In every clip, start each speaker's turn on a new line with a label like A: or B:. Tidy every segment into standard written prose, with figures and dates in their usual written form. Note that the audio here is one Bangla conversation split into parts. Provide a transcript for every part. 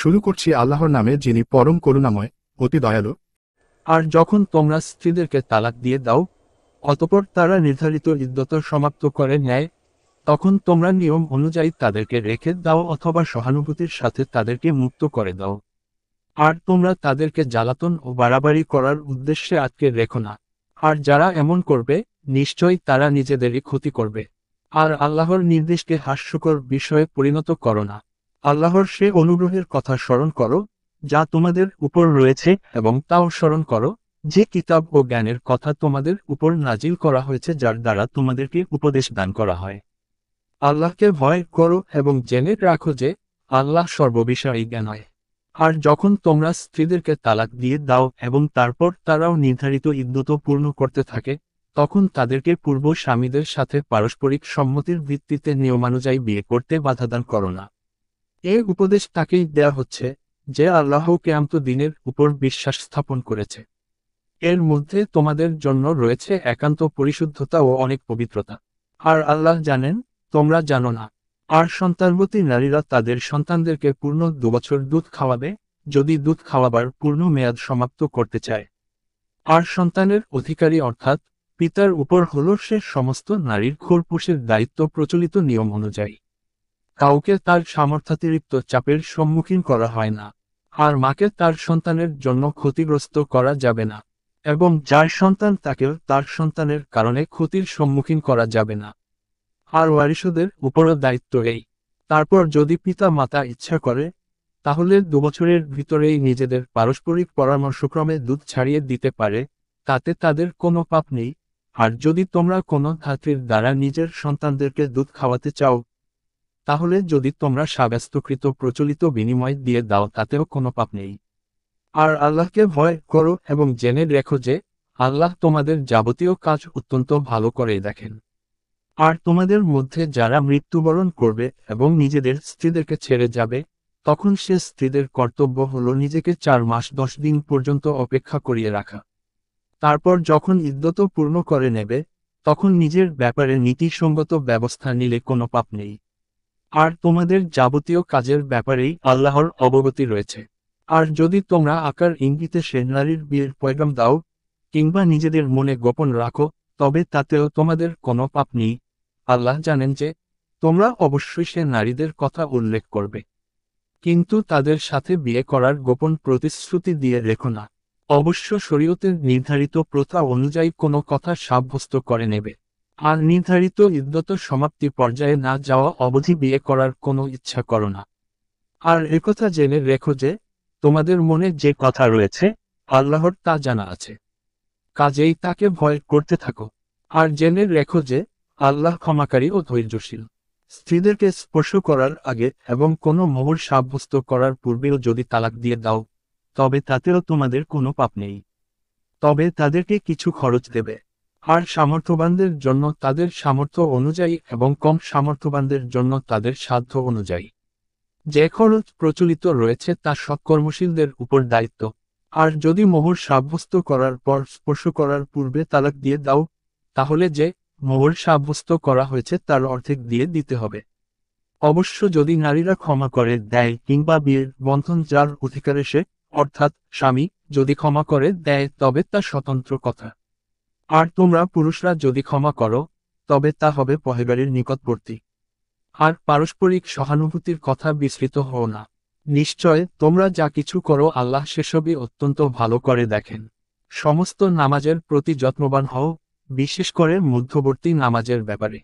A: শুরু করছি আল্লাহর নামে, যিনি পরম করুণাময়, অতি দয়ালু।
B: আর যখন তোমরা স্ত্রীদেরকে তালাক দিয়ে দাও, অতঃপর তারা নির্ধারিত ইদ্যত সমাপ্ত করে নেয়, তখন তোমরা নিয়ম অনুযায়ী তাদেরকে রেখে দাও অথবা সহানুভূতির সাথে তাদেরকে মুক্ত করে দাও। আর তোমরা তাদেরকে জ্বালাতন ও বাড়াবাড়ি করার উদ্দেশ্যে আটকে রেখো না। আর যারা এমন করবে, নিশ্চয়ই তারা নিজেদেরই ক্ষতি করবে। আর আল্লাহর নির্দেশকে হাস্যকর বিষয়ে পরিণত করো না। আল্লাহর সে অনুগ্রহের কথা স্মরণ করো, যা তোমাদের উপর রয়েছে, এবং তাও স্মরণ করো, যে কিতাব ও জ্ঞানের কথা তোমাদের উপর নাজিল করা হয়েছে, যার দ্বারা তোমাদেরকে উপদেশ দান করা হয়। আল্লাহকে ভয় করো এবং জেনে রাখো যে আল্লাহ সর্ববিষয়ী জ্ঞানয়। আর যখন তোমরা স্ত্রীদেরকে তালাক দিয়ে দাও এবং তারপর তারাও নির্ধারিত ইদ্যত পূর্ণ করতে থাকে, তখন তাদেরকে পূর্ব স্বামীদের সাথে পারস্পরিক সম্মতির ভিত্তিতে নিয়মানুযায়ী বিয়ে করতে বাধাদান করো না। এই উপদেশ তাকেই দেয়া হচ্ছে, যে আল্লাহ কিয়ামত দিনের উপর বিশ্বাস স্থাপন করেছে। এর মধ্যে তোমাদের জন্য রয়েছে একান্ত পরিশুদ্ধতা ও অনেক পবিত্রতা। আর আল্লাহ জানেন, তোমরা জানো না। আর সন্তানবতী নারীরা তাদের সন্তানদেরকে পূর্ণ 2 বছর দুধ খাওয়াবে, যদি দুধ খাওয়াবার পূর্ণ মেয়াদ সমাপ্ত করতে চায়। আর সন্তানের অধিকারী অর্থাৎ পিতার উপর হল সে সমস্ত নারীর খোরপোশের দায়িত্ব প্রচলিত নিয়ম অনুযায়ী। কাউকে তার সামর্থ্যাতিরিক্ত চাপের সম্মুখীন করা হয় না। আর মাকে তার সন্তানের জন্য ক্ষতিগ্রস্ত করা যাবে না, এবং যার সন্তান তাকেও তার সন্তানের কারণে ক্ষতির সম্মুখীন করা যাবে না। আর ওয়ারিশদের উপরও দায়িত্ব এই। তারপর যদি পিতা মাতা ইচ্ছা করে, তাহলে 2 বছরের ভিতরেই নিজেদের পারস্পরিক পরামর্শক্রমে দুধ ছাড়িয়ে দিতে পারে, তাতে তাদের কোনো পাপ নেই। আর যদি তোমরা কোনো ধাত্রীর দ্বারা নিজের সন্তানদেরকে দুধ খাওয়াতে চাও, তাহলে যদি তোমরা সাব্যস্তকৃত প্রচলিত বিনিময় দিয়ে দাও, তাতেও কোনো পাপ নেই। আর আল্লাহকে ভয় করো এবং জেনে রেখো যে আল্লাহ তোমাদের যাবতীয় কাজ অত্যন্ত ভালো করে দেখেন। আর তোমাদের মধ্যে যারা মৃত্যুবরণ করবে এবং নিজেদের স্ত্রীদেরকে ছেড়ে যাবে, তখন সে স্ত্রীদের কর্তব্য হলো নিজেকে 4 মাস 10 দিন পর্যন্ত অপেক্ষা করিয়ে রাখা। তারপর যখন ইদ্যত পূর্ণ করে নেবে, তখন নিজের ব্যাপারে নীতিসঙ্গত ব্যবস্থা নিলে কোনো পাপ নেই। আর তোমাদের যাবতীয় কাজের ব্যাপারেই আল্লাহর অবগতি রয়েছে। আর যদি তোমরা আকার ইঙ্গিতে সে নারীর বিয়ের পয়গাম দাও, কিংবা নিজেদের মনে গোপন রাখো, তবে তাতেও তোমাদের কোনো পাপ নেই। আল্লাহ জানেন যে তোমরা অবশ্যই সে নারীদের কথা উল্লেখ করবে, কিন্তু তাদের সাথে বিয়ে করার গোপন প্রতিশ্রুতি দিয়ে রেখো না। অবশ্য শরীয়তের নির্ধারিত প্রথা অনুযায়ী কোনো কথা সাব্যস্ত করে নেবে। আর নির্ধারিত ইদ্যত সমাপ্তি পর্যায়ে না যাওয়া অবধি বিয়ে করার কোনো ইচ্ছা করো না। আর একথা জেনে রেখো যে তোমাদের মনে যে কথা রয়েছে, আল্লাহর তা জানা আছে। কাজেই তাকে ভয় করতে থাকো। আর জেনে রেখো যে আল্লাহ ক্ষমাকারী ও ধৈর্যশীল। স্ত্রীদেরকে স্পর্শ করার আগে এবং কোনো মোহর সাব্যস্ত করার পূর্বেও যদি তালাক দিয়ে দাও, তবে তাতেও তোমাদের কোনো পাপ নেই। তবে তাদেরকে কিছু খরচ দেবে। আর সামর্থ্যবানদের জন্য তাদের সামর্থ্য অনুযায়ী এবং কম সামর্থ্যবানদের জন্য তাদের সাধ্য অনুযায়ী যে খরচ প্রচলিত রয়েছে তা সৎকর্মশীলদের উপর দায়িত্ব। আর যদি মোহর সাব্যস্ত করার পর স্পর্শ করার পূর্বে তালাক দিয়ে দাও, তাহলে যে মোহর সাব্যস্ত করা হয়েছে তার অর্ধেক দিয়ে দিতে হবে। অবশ্য যদি নারীরা ক্ষমা করে দেয় কিংবা বিয়ের বন্ধন যার অধিকারে সে, অর্থাৎ স্বামী, যদি ক্ষমা করে দেয়, তবে তা স্বতন্ত্র কথা। আর তোমরা পুরুষরা যদি ক্ষমা করো, তবে তা হবে পহেবারের নিকটবর্তী। আর পারস্পরিক সহানুভূতির কথা বিস্মৃত হও না। নিশ্চয় তোমরা যা কিছু করো আল্লাহ সেসবই অত্যন্ত ভালো করে দেখেন। সমস্ত নামাজের প্রতি যত্নবান হও, বিশেষ করে মধ্যবর্তী নামাজের ব্যাপারে।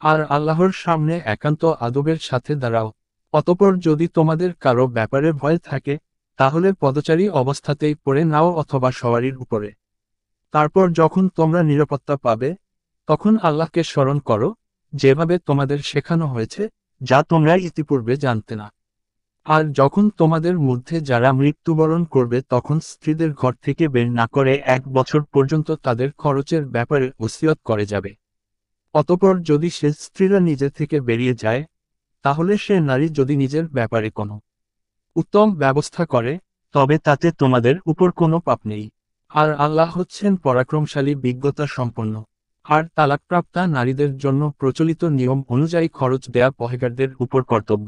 B: আর আল্লাহর সামনে একান্ত আদবের সাথে দাঁড়াও। অতঃপর যদি তোমাদের কারো ব্যাপারে ভয় থাকে, তাহলে পদচারী অবস্থাতেই পড়ে নাও অথবা সওয়ারির উপরে। তারপর যখন তোমরা নিরাপত্তা পাবে, তখন আল্লাহকে স্মরণ করো, যেভাবে তোমাদের শেখানো হয়েছে, যা তোমরা ইতিপূর্বে জানতে না। আর যখন তোমাদের মধ্যে যারা মৃত্যুবরণ করবে, তখন স্ত্রীদের ঘর থেকে বের না করে 1 বছর পর্যন্ত তাদের খরচের ব্যাপারে ওসিয়ত করে যাবে। অতঃপর যদি সে স্ত্রীরা নিজে থেকে বেরিয়ে যায়, তাহলে সে নারী যদি নিজের ব্যাপারে কোনো উত্তম ব্যবস্থা করে, তবে তাতে তোমাদের উপর কোনো পাপ নেই। আর আল্লাহ হচ্ছেন পরাক্রমশালী, বিজ্ঞতা সম্পন্ন। আর তালাকপ্রাপ্তা নারীদের জন্য প্রচলিত নিয়ম অনুযায়ী খরচ দেয়া পহেগারদের উপর কর্তব্য।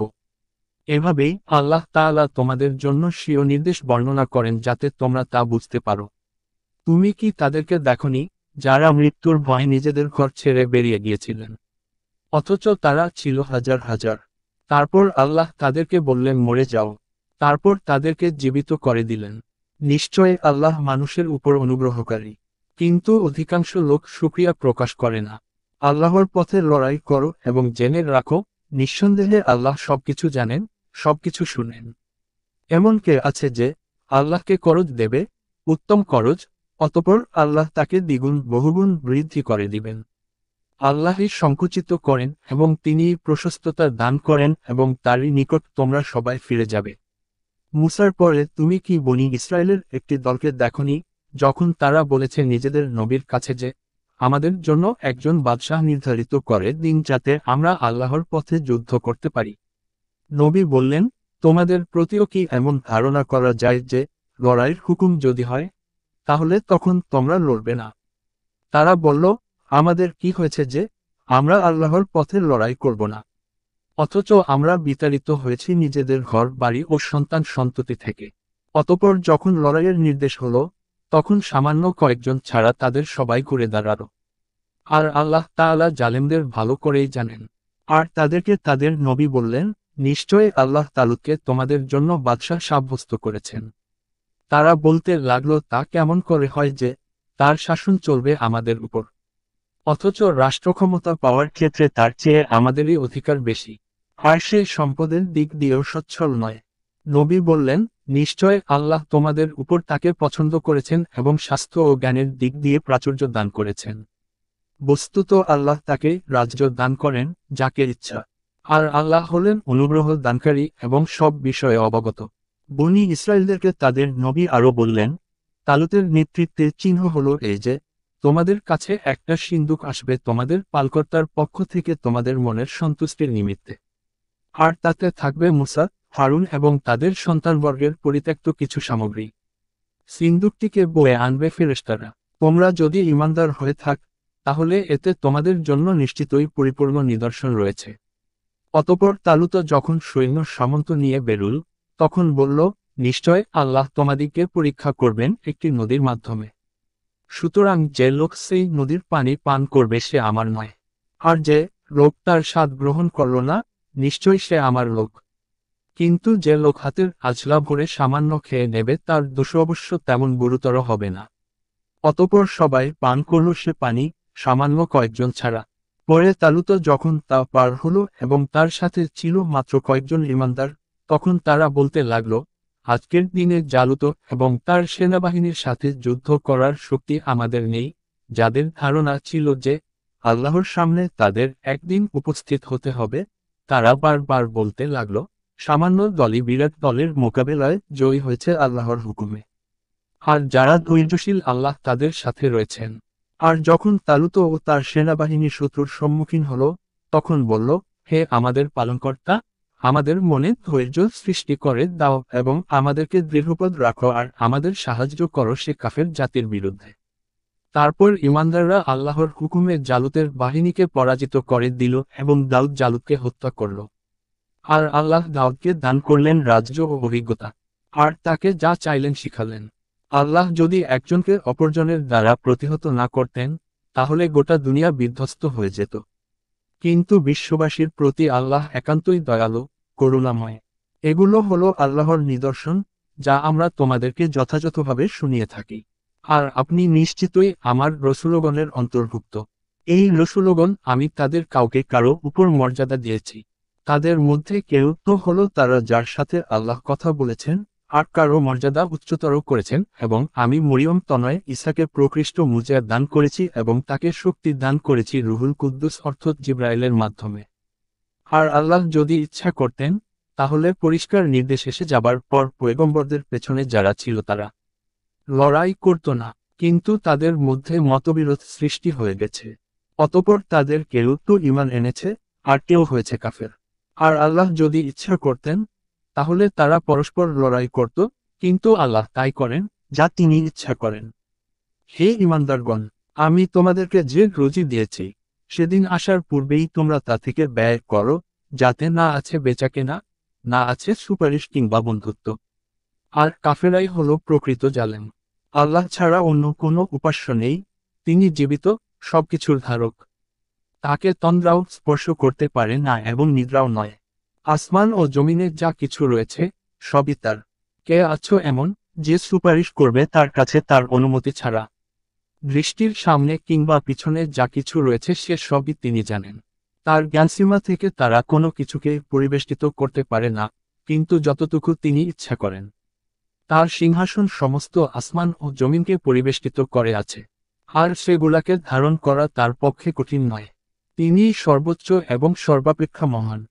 B: এভাবেই আল্লাহ তাআলা তোমাদের জন্য স্বীয় নির্দেশ বর্ণনা করেন যাতে তোমরা তা বুঝতে পারো। তুমি কি তাদেরকে দেখনি, যারা মৃত্যুর ভয়ে নিজেদের ঘর ছেড়ে বেরিয়ে গিয়েছিলেন? অথচ তারা ছিল হাজার হাজার। তারপর আল্লাহ তাদেরকে বললেন, মরে যাও। তারপর তাদেরকে জীবিত করে দিলেন। নিশ্চয়ই আল্লাহ মানুষের উপর অনুগ্রহকারী। কিন্তু অধিকাংশ লোক শুকরিয়া প্রকাশ করে না। আল্লাহর পথে লড়াই করো এবং জেনে রাখো, নিঃসন্দেহে আল্লাহ সবকিছু জানেন, সবকিছু শুনেন। এমন কে আছে যে আল্লাহকে করজ দেবে, উত্তম করজ, অতঃপর আল্লাহ তাকে দ্বিগুণ বহুগুণ বৃদ্ধি করে দিবেন। আল্লাহই সংকুচিত করেন এবং তিনিই প্রশস্ততা দান করেন এবং তারই নিকট তোমরা সবাই ফিরে যাবে। মুসার পরে তুমি কি বনি ইসরায়েলের একটি দলকে দেখনি, যখন তারা বলেছে নিজেদের নবীর কাছে যে, আমাদের জন্য একজন বাদশাহ নির্ধারিত করে দিন যাতে আমরা আল্লাহর পথে যুদ্ধ করতে পারি। নবী বললেন, তোমাদের প্রতিও কি এমন ধারণা করা যায় যে লড়াইয়ের হুকুম যদি হয়, তাহলে তখন তোমরা লড়বে না? তারা বলল, আমাদের কি হয়েছে যে আমরা আল্লাহর পথে লড়াই করব না? অথচ আমরা বিতাড়িত হয়েছি নিজেদের ঘর বাড়ি ও সন্তান সন্ততি থেকে। অতঃপর যখন লড়াইয়ের নির্দেশ হলো, তখন সামান্য কয়েকজন ছাড়া তাদের সবাই ঘুরে দাঁড়ালো। আর আল্লাহ তাআলা জালেমদের ভালো করেই জানেন। আর তাদেরকে তাদের নবী বললেন, নিশ্চয়ই আল্লাহ তালুতকে তোমাদের জন্য বাদশাহ সাব্যস্ত করেছেন। তারা বলতে লাগলো, তা কেমন করে হয় যে তার শাসন চলবে আমাদের উপর? অথচ রাষ্ট্রক্ষমতা পাওয়ার ক্ষেত্রে তার চেয়ে আমাদেরই অধিকার বেশি। আর সে সম্পদের দিক দিয়েও সচ্ছল নয়। নবী বললেন, নিশ্চয় আল্লাহ তোমাদের উপর তাকে পছন্দ করেছেন এবং স্বাস্থ্য ও জ্ঞানের দিক দিয়ে প্রাচুর্য দান করেছেন। বস্তুত আল্লাহ তাকে রাজ্য দান করেন যাকে ইচ্ছা। আর আল্লাহ হলেন অনুগ্রহ দানকারী এবং সব বিষয়ে অবগত। বনী ইসরায়েলদেরকে তাদের নবী আরও বললেন, তালুতের নেতৃত্বের চিহ্ন হলো এই যে, তোমাদের কাছে একটা সিন্দুক আসবে তোমাদের পালকর্তার পক্ষ থেকে তোমাদের মনের সন্তুষ্টির নিমিত্তে। আর তাতে থাকবে মুসা, হারুন এবং তাদের সন্তানবর্গের পরিত্যক্ত কিছু সামগ্রী। সিন্দুকটিকে বয়ে আনবে ফেরেশতারা। তোমরা যদি ঈমানদার হয়ে থাক, তাহলে এতে তোমাদের জন্য নিশ্চিতই পরিপূর্ণ নিদর্শন রয়েছে। অতঃপর তালুত যখন সৈন্য সামন্ত নিয়ে বেরুল, তখন বলল, নিশ্চয় আল্লাহ তোমাদিগকে পরীক্ষা করবেন একটি নদীর মাধ্যমে। সুতরাং যে লোক সেই নদীর পানি পান করবে সে আমার নয়। আর যে লোক তার স্বাদ গ্রহণ করল না, নিশ্চয়ই সে আমার লোক। কিন্তু যে লোক হাতের আজলা ভরে সামান্য খেয়ে নেবে তার দোষ অবশ্য তেমন গুরুতর হবে না। অতঃপর সবাই পান করল সে পানি, সামান্য কয়েকজন ছাড়া। পরে তালুত যখন তা পার হলো এবং তার সাথে ছিল মাত্র কয়েকজন ঈমানদার, তখন তারা বলতে লাগল, আজকের দিনে জালুত এবং তার সেনাবাহিনীর সাথে যুদ্ধ করার শক্তি আমাদের নেই। যাদের ধারণা ছিল যে আল্লাহর সামনে তাদের একদিন উপস্থিত হতে হবে, তারা বারবার বলতে লাগল, সামান্য দলই বিরাট দলের মোকাবেলায় জয়ী হয়েছে আল্লাহর হুকুমে। আর যারা ধৈর্যশীল আল্লাহ তাদের সাথে রয়েছেন। আর যখন তালুত ও তার সেনাবাহিনী শত্রুর সম্মুখীন হল, তখন বলল, হে আমাদের পালনকর্তা, আমাদের মনে ধৈর্য সৃষ্টি করে দাও এবং আমাদেরকে দৃঢ়পদ রাখো আর আমাদের সাহায্য করো সে কাফের জাতির বিরুদ্ধে। তারপর ঈমানদাররা আল্লাহর হুকুমে জালুতের বাহিনীকে পরাজিত করে দিল এবং দাউদ জালুতকে হত্যা করল। আর আল্লাহ দাউদকে দান করলেন রাজ্য ও অভিজ্ঞতা। আর তাকে যা চাইলেন শিখালেন। আল্লাহ যদি একজনকে অপরজনের দ্বারা প্রতিহত না করতেন, তাহলে গোটা দুনিয়া বিধ্বস্ত হয়ে যেত। কিন্তু বিশ্ববাসীর প্রতি আল্লাহ একান্তই দয়ালু, করুণাময়। এগুলো হলো আল্লাহর নিদর্শন, যা আমরা তোমাদেরকে যথাযথভাবে শুনিয়ে থাকি। আর আপনি নিশ্চিতই আমার রসুলগণের অন্তর্ভুক্ত। এই রসুলগণ আমি তাদের কাউকে কারো উপর মর্যাদা দিয়েছি। তাদের মধ্যে কেউ তো হলো তারা যার সাথে আল্লাহ কথা বলেছেন, আর কারো মর্যাদা উচ্চতর করেছেন এবং আমি মরিয়ম তনয় ঈসাকে প্রকৃষ্ট মুজিয়া দান করেছি এবং তাকে শক্তি দান করেছি রুহুল কুদ্দুস অর্থাৎ জিব্রাইলের মাধ্যমে। আর আল্লাহ যদি ইচ্ছা করতেন, তাহলে পরিষ্কার নির্দেশ এসে যাবার পর পয়গম্বরদের পেছনে যারা ছিল তারা লড়াই করত না, কিন্তু তাদের মধ্যে মতবিরোধ সৃষ্টি হয়ে গেছে। অতঃপর তাদের কেউ তো ঈমান এনেছে, আর কেউ হয়েছে কাফের। আর আল্লাহ যদি ইচ্ছা করতেন, তাহলে তারা পরস্পর লড়াই করত, কিন্তু আল্লাহ তাই করেন যা তিনি ইচ্ছা করেন। হে ঈমানদারগণ, আমি তোমাদেরকে যে রুজি দিয়েছি, সেদিন আসার পূর্বেই তোমরা তা থেকে ব্যয় করো, যাতে না আছে বেচাকেনা, না আছে সুপারিশ কিংবা বন্ধুত্ব। আর কাফেরাই হলো প্রকৃত জালেম। আল্লাহ ছাড়া অন্য কোনো উপাস্য নেই, তিনি জীবিত, সবকিছুর ধারক। তাকে তন্দ্রাও স্পর্শ করতে পারে না এবং নিদ্রাও নয়। আসমান ও জমিনে যা কিছু রয়েছে, সবই তার। কে আছো এমন, যে সুপারিশ করবে তার কাছে তার অনুমতি ছাড়া? দৃষ্টির সামনে কিংবা পিছনে যা কিছু রয়েছে সে সবই তিনি জানেন। তার জ্ঞানসীমা থেকে তারা কোনো কিছুকে পরিবেষ্টিত করতে পারে না, কিন্তু যতটুকু তিনি ইচ্ছা করেন। তার সিংহাসন সমস্ত আসমান ও জমিনকে পরিবেষ্টিত করে আছে, আর সেগুলাকে ধারণ করা তার পক্ষে কঠিন নয়। তিনিই সর্বোচ্চ এবং সর্বাপেক্ষা মহান।